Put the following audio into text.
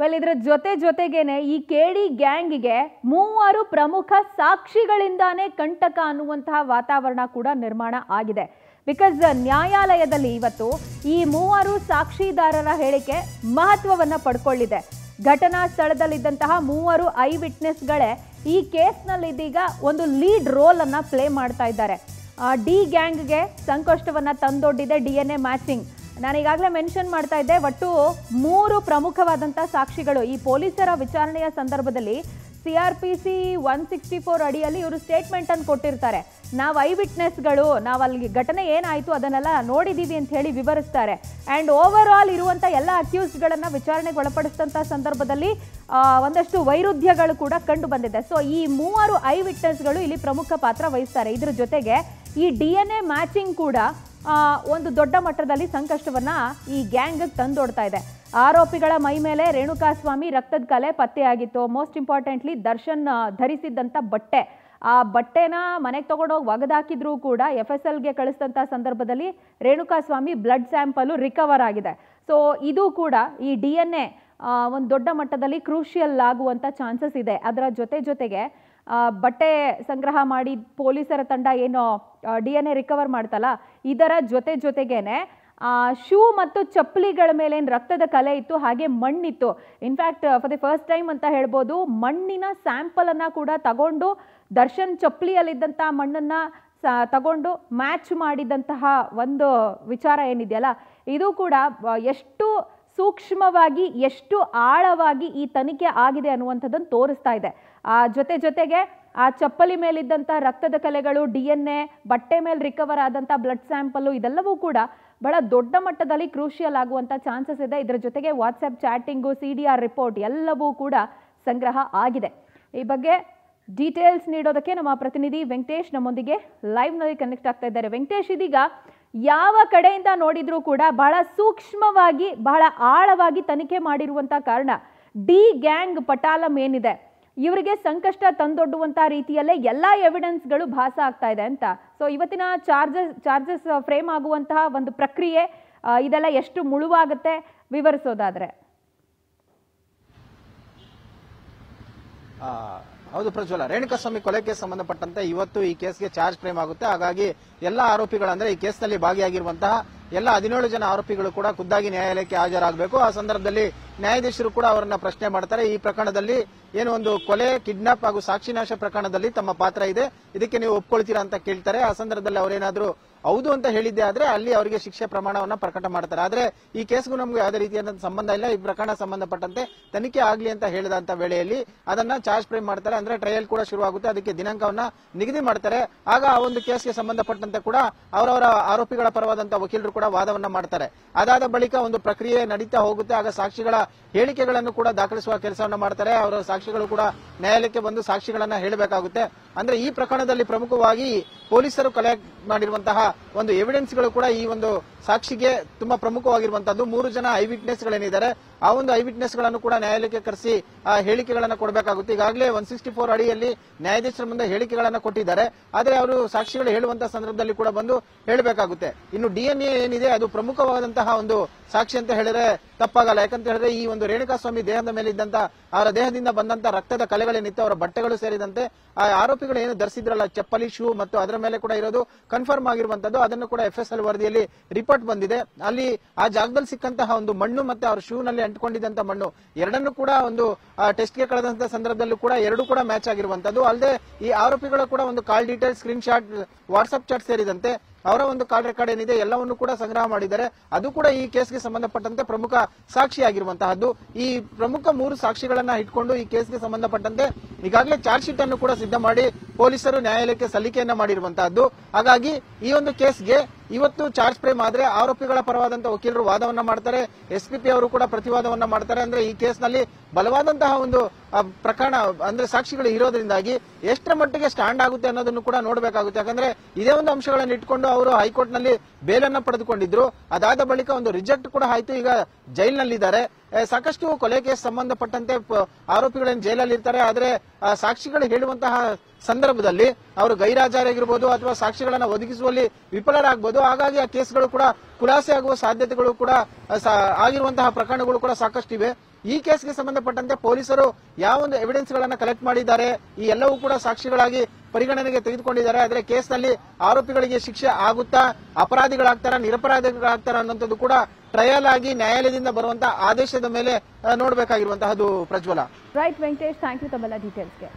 Well ಇದರ ಜೊತೆಗೇನೆ ಈ ಕೇಡಿ ಗ್ಯಾಂಗ್ಗೆ 3 ಪ್ರಮುಖ ಸಾಕ್ಷಿಗಳಿಂದಾನೇ ಕಂಟಕ ಅನ್ನುವಂತಹ ವಾತಾವರಣ ಕೂಡ ನಿರ್ಮಾಣ ಆಗಿದೆ. ಬಿಕಾಸ್ ನ್ಯಾಯಾಲಯದಲ್ಲಿ ಇವತ್ತು ಈ 3 ಸಾಕ್ಷಿದಾರರ ಹೇಳಿಕೆ ಮಹತ್ವವನ್ನ ಪಡ್ಕೊಳ್ಳಿದೆ. ಘಟನಾ ಸ್ಥಳದಲ್ಲಿದ್ದಂತಹ 3 ಐ ವಿಟ್ನೆಸ್ಗಳೇ ಈ ಕೇಸ್ನಲ್ಲಿ ಇದೀಗ ಒಂದು ಲೀಡ್ ರೋಲ್ ಅನ್ನ ಪ್ಲೇ ಮಾಡ್ತಾ ಇದ್ದಾರೆ. ಡಿ ಗ್ಯಾಂಗ್ಗೆ ಸಂಕಷ್ಟವನ್ನ ತಂದೊಡ್ಡಿದೆ DNA ಮ್ಯಾಚಿಂಗ್. ನಾನು ಈಗಾಗಲೇ ಮೆನ್ಷನ್ ಮಾಡ್ತಾ ಇದ್ದೆ, ಒಟ್ಟು 3 ಪ್ರಮುಖವಾದಂತಹ ಸಾಕ್ಷಿಗಳು ಈ ಪೊಲೀಸರ ವಿಚಾರಣೆಯ ಸಂದರ್ಭದಲ್ಲಿ CRPC 164 ಅಡಿಯಲ್ಲಿ ಇವರು ಸ್ಟೇಟ್ಮೆಂಟ್ ಅನ್ನು ಕೊಟ್ಟಿರ್ತಾರೆ. ನಾವು ಐ ವಿಟ್ನೆಸ್ಗಳು, ನಾವು ಅಲ್ಲಿ ಘಟನೆ ಏನಾಯಿತು ಅದನ್ನೆಲ್ಲ ನೋಡಿದೀವಿ ಅಂತ ಹೇಳಿ ವಿವರಿಸ್ತಾರೆ. ಆ್ಯಂಡ್ ಓವರ್ ಆಲ್ ಇರುವಂಥ ಎಲ್ಲ ಅಕ್ಯೂಸ್ಡ್ಗಳನ್ನು ವಿಚಾರಣೆಗೆ ಒಳಪಡಿಸಿದಂಥ ಸಂದರ್ಭದಲ್ಲಿ ಒಂದಷ್ಟು ವೈರುಧ್ಯಗಳು ಕೂಡ ಕಂಡು ಬಂದಿದೆ. ಸೊ ಈ 3 ಐ ವಿಟ್ನೆಸ್ಗಳು ಇಲ್ಲಿ ಪ್ರಮುಖ ಪಾತ್ರ ವಹಿಸ್ತಾರೆ. ಇದ್ರ ಜೊತೆಗೆ ಈ DNA ಮ್ಯಾಚಿಂಗ್ ಕೂಡ ಒಂದು ದೊಡ್ಡ ಮಟ್ಟದಲ್ಲಿ ಸಂಕಷ್ಟವನ್ನ ಈ ಗ್ಯಾಂಗ್ ತಂದೊಡ್ತಾ ಇದೆ. ಆರೋಪಿಗಳ ಮೈ ಮೇಲೆ ರೇಣುಕಾಸ್ವಾಮಿ ರಕ್ತದ ಕಲೆ ಪತ್ತೆಯಾಗಿತ್ತು. ಮೋಸ್ಟ್ ಇಂಪಾರ್ಟೆಂಟ್ಲಿ ದರ್ಶನ್ ಧರಿಸಿದ್ದಂಥ ಬಟ್ಟೆ, ಆ ಬಟ್ಟೆನ ಮನೆಗೆ ತಗೊಂಡೋಗಿ ಒಗೆದಾಕಿದ್ರೂ ಕೂಡ FSLಗೆ ಕಳಿಸಿದಂಥ ಸಂದರ್ಭದಲ್ಲಿ ರೇಣುಕಾಸ್ವಾಮಿ ಬ್ಲಡ್ ಸ್ಯಾಂಪಲ್ ರಿಕವರ್ ಆಗಿದೆ. ಸೊ ಇದು ಕೂಡ ಈ DNA ಒಂದು ದೊಡ್ಡ ಮಟ್ಟದಲ್ಲಿ ಕ್ರೂಷಿಯಲ್ ಆಗುವಂಥ ಚಾನ್ಸಸ್ ಇದೆ. ಅದರ ಜೊತೆಗೆ ಬಟ್ಟೆ ಸಂಗ್ರಹ ಮಾಡಿ ಪೊಲೀಸರ ತಂಡ ಏನು DNA ರಿಕವರ್ ಮಾಡ್ತಲ್ಲ, ಇದರ ಜೊತೆಗೇನೆ ಶೂ ಮತ್ತು ಚಪ್ಪಲಿಗಳ ಮೇಲೆ ಏನು ರಕ್ತದ ಕಲೆ ಇತ್ತು, ಹಾಗೆ ಮಣ್ಣಿತ್ತು. In fact for the first time ಅಂತ ಹೇಳ್ಬೋದು, ಮಣ್ಣಿನ ಸ್ಯಾಂಪಲ್ ಅನ್ನ ಕೂಡ ತಗೊಂಡು ದರ್ಶನ್ ಚಪ್ಪಲಿಯಲ್ಲಿದ್ದಂಥ ಮಣ್ಣನ್ನ ತಗೊಂಡು ಮ್ಯಾಚ್ ಮಾಡಿದಂತಹ ಒಂದು ವಿಚಾರ ಏನಿದೆಯಲ್ಲ, ಇದು ಕೂಡ ಎಷ್ಟು ಸೂಕ್ಷ್ಮವಾಗಿ ಎಷ್ಟು ಆಳವಾಗಿ ಈ ತನಿಖೆ ಆಗಿದೆ ಅನ್ನುವಂಥದ್ದನ್ನು ತೋರಿಸ್ತಾ ಇದೆ. ಜೊತೆಗೆ ಆ ಚಪ್ಪಲಿ ಮೇಲಿದ್ದಂಥ ರಕ್ತದ ಕಲೆಗಳು, DNA, ಬಟ್ಟೆ ಮೇಲೆ ರಿಕವರ್ ಆದಂಥ ಬ್ಲಡ್ ಸ್ಯಾಂಪಲ್ಲು, ಇದೆಲ್ಲವೂ ಕೂಡ ಬಹಳ ದೊಡ್ಡ ಮಟ್ಟದಲ್ಲಿ ಕ್ರೂಷಿಯಲ್ ಆಗುವಂಥ ಚಾನ್ಸಸ್ ಇದೆ. ಇದರ ಜೊತೆಗೆ ವಾಟ್ಸಪ್ ಚಾಟಿಂಗು, CDR ರಿಪೋರ್ಟ್ ಎಲ್ಲವೂ ಕೂಡ ಸಂಗ್ರಹ ಆಗಿದೆ. ಈ ಬಗ್ಗೆ ಡೀಟೇಲ್ಸ್ ನೀಡೋದಕ್ಕೆ ನಮ್ಮ ಪ್ರತಿನಿಧಿ ವೆಂಕಟೇಶ್ ನಮ್ಮೊಂದಿಗೆ ಲೈವ್ನಲ್ಲಿ ಕನೆಕ್ಟ್ ಆಗ್ತಾ ಇದ್ದಾರೆ. ವೆಂಕಟೇಶ್, ಇದೀಗ ಯಾವ ಕಡೆಯಿಂದ ನೋಡಿದ್ರೂ ಕೂಡ ಬಹಳ ಸೂಕ್ಷ್ಮವಾಗಿ ಬಹಳ ಆಳವಾಗಿ ತನಿಖೆ ಮಾಡಿರುವಂಥ ಕಾರಣ ಡಿ ಗ್ಯಾಂಗ್ ಪಟಾಲಂ ಏನಿದೆ ಇವರಿಗೆ ಸಂಕಷ್ಟ ತಂದೊಡ್ಡುವಂಥ ರೀತಿಯಲ್ಲೇ ಎಲ್ಲ ಎವಿಡೆನ್ಸ್ಗಳು ಭಾಸ ಆಗ್ತಾ ಇದೆ ಅಂತ. ಸೊ ಇವತ್ತಿನ ಚಾರ್ಜಸ್ ಫ್ರೇಮ್ ಆಗುವಂತಹ ಒಂದು ಪ್ರಕ್ರಿಯೆ ಇದೆಲ್ಲ ಎಷ್ಟು ಮುಳುವಾಗುತ್ತೆ ವಿವರಿಸೋದಾದ್ರೆ? ಹೌದು ಪ್ರಜ್ವಲ, ರೇಣುಕಾಸ್ವಾಮಿ ಕೊಲೆ ಕೇಸ್ ಸಂಬಂಧಪಟ್ಟಂತೆ ಇವತ್ತು ಈ ಕೇಸ್ಗೆ ಚಾರ್ಜ್ ಫ್ರೇಮ್ ಆಗುತ್ತೆ. ಹಾಗಾಗಿ ಎಲ್ಲ ಆರೋಪಿಗಳಂದ್ರೆ ಈ ಕೇಸ್ನಲ್ಲಿ ಭಾಗಿಯಾಗಿರುವಂತಹ ಎಲ್ಲ 17 ಜನ ಆರೋಪಿಗಳು ಕೂಡ ಖುದ್ದಾಗಿ ನ್ಯಾಯಾಲಯಕ್ಕೆ ಹಾಜರಾಗಬೇಕು. ಆ ಸಂದರ್ಭದಲ್ಲಿ ನ್ಯಾಯಾಧೀಶರು ಕೂಡ ಅವರನ್ನ ಪ್ರಶ್ನೆ ಮಾಡ್ತಾರೆ. ಈ ಪ್ರಕರಣದಲ್ಲಿ ಏನು ಒಂದು ಕೊಲೆ, ಕಿಡ್ನಾಪ್ ಹಾಗೂ ಸಾಕ್ಷಿನಾಶ ಪ್ರಕರಣದಲ್ಲಿ ತಮ್ಮ ಪಾತ್ರ ಇದೆ, ಇದಕ್ಕೆ ನೀವು ಒಪ್ಕೊಳ್ತೀರಾ ಅಂತ ಕೇಳ್ತಾರೆ. ಆ ಸಂದರ್ಭದಲ್ಲಿ ಅವರೇನಾದ್ರೂ ಹೌದು ಅಂತ ಹೇಳಿದ್ದೆ ಆದ್ರೆ ಅಲ್ಲಿ ಅವರಿಗೆ ಶಿಕ್ಷೆ ಪ್ರಮಾಣವನ್ನ ಪ್ರಕಟ ಮಾಡ್ತಾರೆ. ಆದ್ರೆ ಈ ಕೇಸ್ಗೂ ನಮ್ಗೆ ಯಾವುದೇ ರೀತಿಯಾದಂತಹ ಸಂಬಂಧ ಇಲ್ಲ, ಈ ಪ್ರಕರಣ ಸಂಬಂಧಪಟ್ಟಂತೆ ತನಿಖೆ ಆಗ್ಲಿ ಅಂತ ಹೇಳಿದಂತ ವೇಳೆಯಲ್ಲಿ ಅದನ್ನ ಚಾರ್ಜ್ ಫ್ರೇಮ್ ಮಾಡ್ತಾರೆ. ಅಂದ್ರೆ ಟ್ರಯಲ್ ಕೂಡ ಶುರುವಾಗುತ್ತೆ, ಅದಕ್ಕೆ ದಿನಾಂಕವನ್ನ ನಿಗದಿ ಮಾಡ್ತಾರೆ. ಆಗ ಆ ಒಂದು ಕೇಸ್ಗೆ ಸಂಬಂಧಪಟ್ಟಂತೆ ಕೂಡ ಅವರವರ ಆರೋಪಿಗಳ ಪರವಾದಂತಹ ವಕೀಲರು ಕೂಡ ವಾದವನ್ನ ಮಾಡ್ತಾರೆ. ಅದಾದ ಬಳಿಕ ಒಂದು ಪ್ರಕ್ರಿಯೆ ನಡೀತಾ ಹೋಗುತ್ತೆ. ಆಗ ಸಾಕ್ಷಿಗಳ ಹೇಳಿಕೆಗಳನ್ನು ಕೂಡ ದಾಖಲಿಸುವ ಕೆಲಸವನ್ನ ಮಾಡ್ತಾರೆ. ಅವರ ಸಾಕ್ಷಿಗಳು ಕೂಡ ನ್ಯಾಯಾಲಯಕ್ಕೆ ಬಂದು ಸಾಕ್ಷಿಗಳನ್ನ ಹೇಳಬೇಕಾಗುತ್ತೆ. ಅಂದ್ರೆ ಈ ಪ್ರಕರಣದಲ್ಲಿ ಪ್ರಮುಖವಾಗಿ ಪೊಲೀಸರು ಕಲೆಕ್ಟ್ ಮಾಡಿರುವಂತಹ ಒಂದು ಎವಿಡೆನ್ಸ್ಗಳು ಕೂಡ ಈ ಒಂದು ಸಾಕ್ಷಿಗೆ ತುಂಬಾ ಪ್ರಮುಖವಾಗಿರುವಂತದ್ದು. 3 ಜನ ಐ ವಿಟ್ನೆಸ್ ಗಳೇನಿದ್ದಾರೆ ಆ ಒಂದು ಐ ವಿಟ್ನೆಸ್ ಗಳನ್ನು ಕೂಡ ನ್ಯಾಯಾಲಯಕ್ಕೆ ಕರೆಸಿ ಆ ಹೇಳಿಕೆಗಳನ್ನು ಕೊಡಬೇಕಾಗುತ್ತೆ. ಈಗಾಗಲೇ 164 ಅಡಿಯಲ್ಲಿ ನ್ಯಾಯಾಧೀಶರ ಮುಂದೆ ಹೇಳಿಕೆಗಳನ್ನು ಕೊಟ್ಟಿದ್ದಾರೆ. ಆದ್ರೆ ಅವರು ಸಾಕ್ಷಿಗಳು ಹೇಳುವಂತಹ ಸಂದರ್ಭದಲ್ಲಿ ಕೂಡ ಬಂದು ಹೇಳಬೇಕಾಗುತ್ತೆ. ಇನ್ನು DNA ಏನಿದೆ ಅದು ಪ್ರಮುಖವಾದಂತಹ ಒಂದು ಸಾಕ್ಷಿ ಅಂತ ಹೇಳಿದ್ರೆ ತಪ್ಪಾಗಲ್ಲ. ಯಾಕಂತ ಹೇಳಿದ್ರೆ ಈ ಒಂದು ರೇಣುಕಾಸ್ವಾಮಿ ದೇಹದ ಮೇಲೆ ಇದ್ದಂತ ಅವರ ದೇಹದಿಂದ ಬಂದಂತ ರಕ್ತದ ಕಲೆಗಳೇನಿತ್ತು, ಅವರ ಬಟ್ಟೆಗಳು ಸೇರಿದಂತೆ ಆ ಆರೋಪಿಗಳು ಏನು ಧರಿಸಿದ್ರಲ್ಲ ಚಪ್ಪಲಿ, ಶೂ ಮತ್ತು ಅದರ ಮೇಲೆ ಕೂಡ ಇರೋದು ಕನ್ಫರ್ಮ್ ಆಗಿರುವಂತದ್ದು. ಅದನ್ನು ಕೂಡ FSL ವರದಿಯಲ್ಲಿ ರಿಪೋರ್ಟ್ ಬಂದಿದೆ. ಅಲ್ಲಿ ಆ ಜಾಗದಲ್ಲಿ ಸಿಕ್ಕಂತಹ ಒಂದು ಮಣ್ಣು ಮತ್ತೆ ಅವ್ರ ಶೂ ನಲ್ಲಿ ಅಂಟಿಕೊಂಡಿದ್ದಂತ ಮಣ್ಣು ಎರಡನ್ನು ಕೂಡ ಒಂದು ಟೆಸ್ಟ್ಗೆ ಕಳೆದಂತ ಸಂದರ್ಭದಲ್ಲೂ ಕೂಡ ಎರಡು ಕೂಡ ಮ್ಯಾಚ್ ಆಗಿರುವಂತದ್ದು. ಅಲ್ಲದೆ ಈ ಆರೋಪಿಗಳ ಕೂಡ ಒಂದು call detail, screenshot, WhatsApp chat ಸೇರಿದಂತೆ ಅವರ ಒಂದು ಕಾಲ್ ರೆಕಾರ್ಡ್ ಏನಿದೆ ಎಲ್ಲವನ್ನು ಕೂಡ ಸಂಗ್ರಹ ಮಾಡಿದ್ದಾರೆ. ಅದು ಕೂಡ ಈ ಕೇಸ್ಗೆ ಸಂಬಂಧಪಟ್ಟಂತೆ ಪ್ರಮುಖ ಸಾಕ್ಷಿಯಾಗಿರುವಂತಹದ್ದು. ಈ ಪ್ರಮುಖ 3 ಸಾಕ್ಷಿಗಳನ್ನ ಇಟ್ಕೊಂಡು ಈ ಕೇಸ್ಗೆ ಸಂಬಂಧಪಟ್ಟಂತೆ ಈಗಾಗಲೇ ಚಾರ್ಜ್ ಶೀಟ್ ಅನ್ನು ಕೂಡ ಸಿದ್ಧ ಮಾಡಿ ಪೊಲೀಸರು ನ್ಯಾಯಾಲಯಕ್ಕೆ ಸಲ್ಲಿಕೆಯನ್ನ ಮಾಡಿರುವಂತಹದ್ದು. ಹಾಗಾಗಿ ಈ ಒಂದು ಕೇಸ್ಗೆ ಇವತ್ತು ಚಾರ್ಜ್ ಫ್ರೇಮ್ ಆದ್ರೆ ಆರೋಪಿಗಳ ಪರವಾದಂತಹ ವಕೀಲರು ವಾದವನ್ನ ಮಾಡ್ತಾರೆ, SPP ಅವರು ಕೂಡ ಪ್ರತಿವಾದವನ್ನ ಮಾಡ್ತಾರೆ. ಅಂದ್ರೆ ಈ ಕೇಸ್ನಲ್ಲಿ ಬಲವಾದಂತಹ ಒಂದು ಪ್ರಕರಣ ಅಂದ್ರೆ ಸಾಕ್ಷಿಗಳು ಇರೋದ್ರಿಂದಾಗಿ ಎಷ್ಟರ ಮಟ್ಟಿಗೆ ಸ್ಟ್ಯಾಂಡ್ ಆಗುತ್ತೆ ಅನ್ನೋದನ್ನು ಕೂಡ ನೋಡಬೇಕಾಗುತ್ತೆ. ಯಾಕಂದ್ರೆ ಇದೇ ಒಂದು ಅಂಶಗಳನ್ನು ಇಟ್ಕೊಂಡು ಅವರು ಹೈಕೋರ್ಟ್ ನಲ್ಲಿ ಬೇಲನ್ನ ಪಡೆದುಕೊಂಡಿದ್ರು. ಅದಾದ ಬಳಿಕ ಒಂದು ರಿಜೆಕ್ಟ್ ಕೂಡ ಆಯ್ತು. ಈಗ ಜೈಲಿನಲ್ಲಿದ್ದಾರೆ. ಸಾಕಷ್ಟು ಕೊಲೆ ಕೇಸ್ ಸಂಬಂಧಪಟ್ಟಂತೆ ಆರೋಪಿಗಳೇನು ಜೈಲಲ್ಲಿ ಇರ್ತಾರೆ. ಆದ್ರೆ ಸಾಕ್ಷಿಗಳು ಹೇಳುವಂತಹ ಸಂದರ್ಭದಲ್ಲಿ ಅವರು ಗೈರಾಜರಾಗಿರ್ಬೋದು ಅಥವಾ ಸಾಕ್ಷಿಗಳನ್ನ ಒದಗಿಸುವಲ್ಲಿ ವಿಫಲರಾಗಬಹುದು. ಹಾಗಾಗಿ ಆ ಕೇಸ್ಗಳು ಕೂಡ ಖುಲಾಸೆ ಆಗುವ ಸಾಧ್ಯತೆಗಳು ಕೂಡ ಆಗಿರುವಂತಹ ಪ್ರಕರಣಗಳು ಕೂಡ ಸಾಕಷ್ಟಿವೆ. ಈ ಕೇಸ್ಗೆ ಸಂಬಂಧಪಟ್ಟಂತೆ ಪೊಲೀಸರು ಯಾವ ಒಂದು ಎವಿಡೆನ್ಸ್ ಗಳನ್ನ ಕಲೆಕ್ಟ್ ಮಾಡಿದ್ದಾರೆ, ಈ ಎಲ್ಲವೂ ಕೂಡ ಸಾಕ್ಷಿಗಳಾಗಿ ಪರಿಗಣನೆಗೆ ತೆಗೆದುಕೊಂಡಿದ್ದಾರೆ. ಆದರೆ ಕೇಸ್ನಲ್ಲಿ ಆರೋಪಿಗಳಿಗೆ ಶಿಕ್ಷೆ ಆಗುತ್ತಾ, ಅಪರಾಧಿಗಳಾಗ್ತಾರ, ನಿರಪರಾಧಿಗಳಾಗ್ತಾರ ಅನ್ನೋಂಥದ್ದು ಕೂಡ ಟ್ರಯಲ್ ಆಗಿ ನ್ಯಾಯಾಲಯದಿಂದ ಬರುವಂತಹ ಆದೇಶದ ಮೇಲೆ ನೋಡಬೇಕಾಗಿರುವಂತಹದ್ದು. ಪ್ರಜ್ವಲ. ರೈಟ್ ವೆಂಕಟೇಶ್, ಥ್ಯಾಂಕ್ ಯು ತಮ್ಮೆಲ್ಲ ಡೀಟೇಲ್ಸ್ಗೆ.